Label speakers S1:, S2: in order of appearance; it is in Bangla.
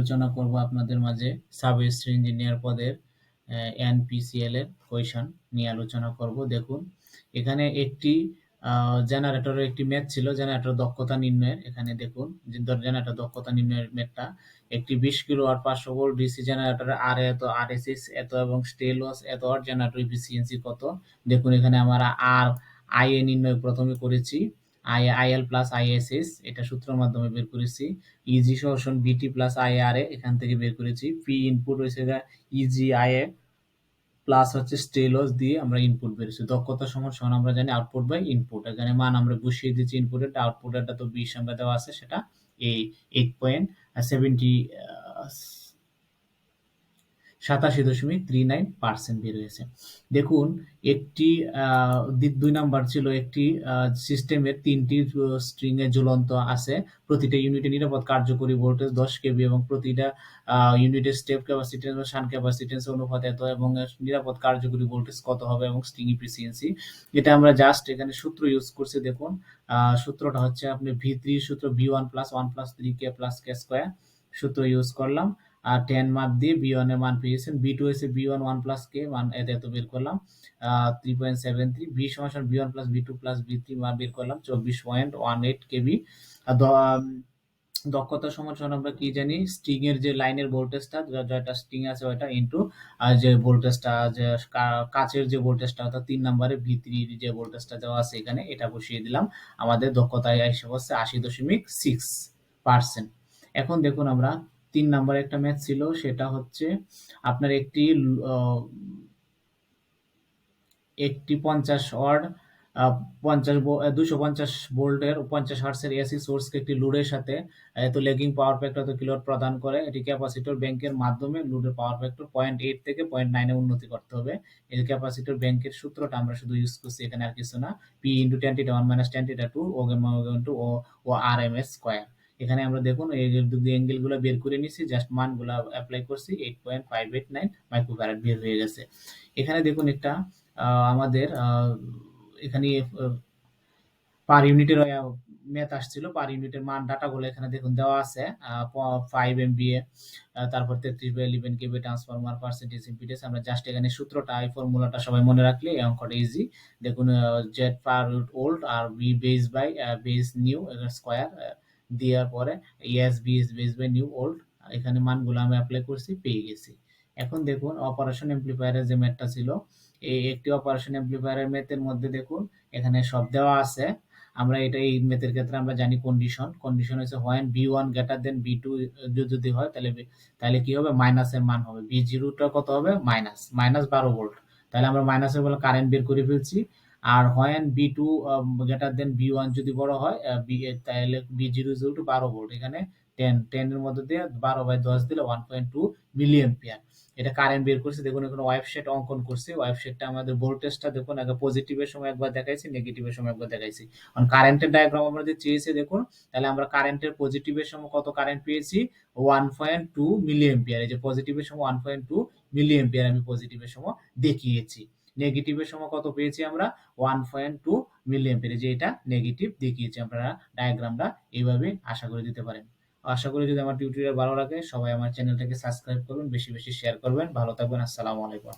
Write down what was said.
S1: আলোচনা করব আপনাদের মাঝে সাব-রেজিস্ট্রার ইঞ্জিনিয়ার পদের RPCL এর কোয়েশ্চন নিয়ে আলোচনা করব। দেখুন এখানে একটি জেনারেটরের একটি ম্যাথ ছিল, জেনারেটর দক্ষতা নির্ণয়ের। এখানে দেখুন জেনারেটর দক্ষতা নির্ণয়ের ম্যাথটা একটি 20 কিলোওয়াট 500 ভোল্ট ডিসি জেনারেটরের আর এত, RSS এত এবং স্টে লস এত, জেনারেটর এফিসিয়েন্সি কত। দেখুন এখানে আমরা আর IA নির্ণয় প্রথমে করেছি, IL প্লাস ISS এটা সূত্রের মাধ্যমে বের করেছি। ইজি সমান BT প্লাস IRA এখান থেকে বের করেছি। পি ইনপুট হয়েছে ইজি IA প্লাস হচ্ছে স্টে লস দিয়ে আমরা ইনপুট বেরোছি। দক্ষতা সমান আমরা জানি আউটপুট বাই ইনপুট। এখানে মান আমরা বসিয়ে দিচ্ছি, ইনপুটের আউটপুটেরটা তো 20 আমরা দেওয়া আছে, সেটা 87.39% বের হয়েছে। দেখুন একটি 2 নাম্বার ছিল, একটি সিস্টেমের 3টি স্ট্রিং এ ঝুলন্ত আছে। প্রতিটা ইউনিটে নিরাপদ কার্যকরী ভোল্টেজ 10 কেভি এবং প্রতিটা ইউনিটের স্টেপ ক্যাপাসিটেন্স ও শান্ট ক্যাপাসিটেন্স অনুপাত এত এবং নিরাপদ কার্যকরী ভোল্টেজ কত হবে এবং স্ট্রিং এফিসিয়েন্সি। এটা আমরা জাস্ট এখানে সূত্র ইউজ করছি। দেখুন সূত্রটা হচ্ছে আপনি V3 সূত্র V1 plus 1 plus 3K plus K square সূত্র ইউজ করলাম। আর 10 মার্ক দিয়ে B1 এর মান পেয়েছেন। B2 এসে B1 1 প্লাস K মান এত বের করলাম 3.73। B সমান B1 plus B2 plus B3 মান বের করলাম 24.18 কেভি। দক্ষতা সমান আমরা কি জানি, স্ট্রিং এর যে লাইনের ভোল্টেজটা, যেটা স্ট্রিং আছে ওটা ইনটু আর যে ভোল্টেজটা, যে কাচের যে ভোল্টেজটা অর্থাৎ 3 নম্বরে V3 যে ভোল্টেজটা দেওয়া আছে এখানে, এটা বসিয়ে দিলাম। আমাদের দক্ষতায় এসে হচ্ছে 80.6%। এখন দেখুন আমরা 3 নম্বরে একটা ম্যাথ ছিল, সেটা হচ্ছে আপনার একটি 50 ওয়াট 250 ভোল্টের 50 হার্টজের এসি সোর্সকে একটি লোডের সাথে এত লেগিং পাওয়ার ফ্যাক্টর এত কিলোওয়াট প্রদান করে। এটি ক্যাপাসিটর ব্যাংকের মাধ্যমে লোডের পাওয়ার ফ্যাক্টর 0.8 থেকে 0.9 এ উন্নতি করতে হবে। এই ক্যাপাসিটর ব্যাংকের সূত্রটা আমরা শুধু ইউজ করছি, এখানে আর কিছু না। P × 10⁻⁻⁻ 10⁻², ও RMS স্কয়ার। এখানে আমরা দেখুন এই অ্যাঙ্গেল গুলো বের করে নিছি, জাস্ট মানগুলো অ্যাপ্লাই করছি, 8.589 মাইক্রোফ্যারাড বের হয়ে গেছে। এখানে দেখুন একটা আমাদের এখানে পার ইউনিটের ম্যাথ আসছিল, পার ইউনিটের মান ডাটাগুলো এখানে দেখুন দেওয়া আছে। 5 MVA, তারপর 33/11 কেভি ট্রান্সফরমার, পার্সেন্টেজ ইম্পিডেন্স। আমরা জাস্ট এখানে সূত্রটা, এই ফর্মুলাটা সবাই মনে রাখলে এই অঙ্কটা ইজি। দেখুন Z per root old R B base by base new square দেওয়ার পরে S B is base by new old. এখানে মানগুলো আমি অ্যাপ্লাই করছি, পেয়ে গেছি। এখন দেখুন অপারেশন অ্যাম্প্লিফায়ারের যে ম্যাথটা ছিল, এই একটি অপারেশন অ্যাম্প্লিফায়ারের ম্যাথের মধ্যে দেখুন এখানে সব দেওয়া আছে। আমরা এটা এই ম্যাথের ক্ষেত্রে আমরা জানি কন্ডিশন হচ্ছে when B1 greater than B2 যদি হয় তাহলে কি হবে, মাইনাসের মান হবে। B0 টা কত হবে, -12 ভোল্ট। তাহলে আমরা মাইনাসের বলে কারেন্ট বের করে ফেলছি। আর when B2 greater than B1 যদি বড় হয় তাহলে B0 = 12 ভোল্ট। এখানে 10 এর মধ্যে দিয়ে 12/10 দিলে 1.2 মিলি অ্যাম্পিয়ার। এটা কারেন্ট বের করছি। দেখুন এখানে ওয়েভশেড অঙ্কন করছি। ওয়েভশেডটা আমাদের ভোল্টেজটা দেখুন আগে পজিটিভের সময় একবার দেখাইছি, নেগেটিভের সময় একবার দেখাইছি। কারণ কারেন্টের ডায়াগ্রাম আমরা যদি চেয়েছি দেখুন, তাহলে আমরা কারেন্টের পজিটিভের সময় কত কারেন্ট পেয়েছি, 1.2 মিলি অ্যাম্পিয়ার। এই যে পজিটিভের সময় 1.2 মিলি অ্যাম্পিয়ার আমি পজিটিভের সময় দেখিয়েছি। নেগেটিভের সময় কত পেয়েছি আমরা, 1.2 মিলি অ্যাম্পিয়ার। যে এটা নেগেটিভ দেখিয়েছি। আপনারা ডায়াগ্রামটা এইভাবে আশা করে দিতে পারেন। আশা করি যদি আমার টিউটোরিয়াল ভালো লাগে সবাই আমার চ্যানেলটাকে সাবস্ক্রাইব করবেন, বেশি বেশি শেয়ার করবেন। ভালো থাকবেন। আসসালামু আলাইকুম।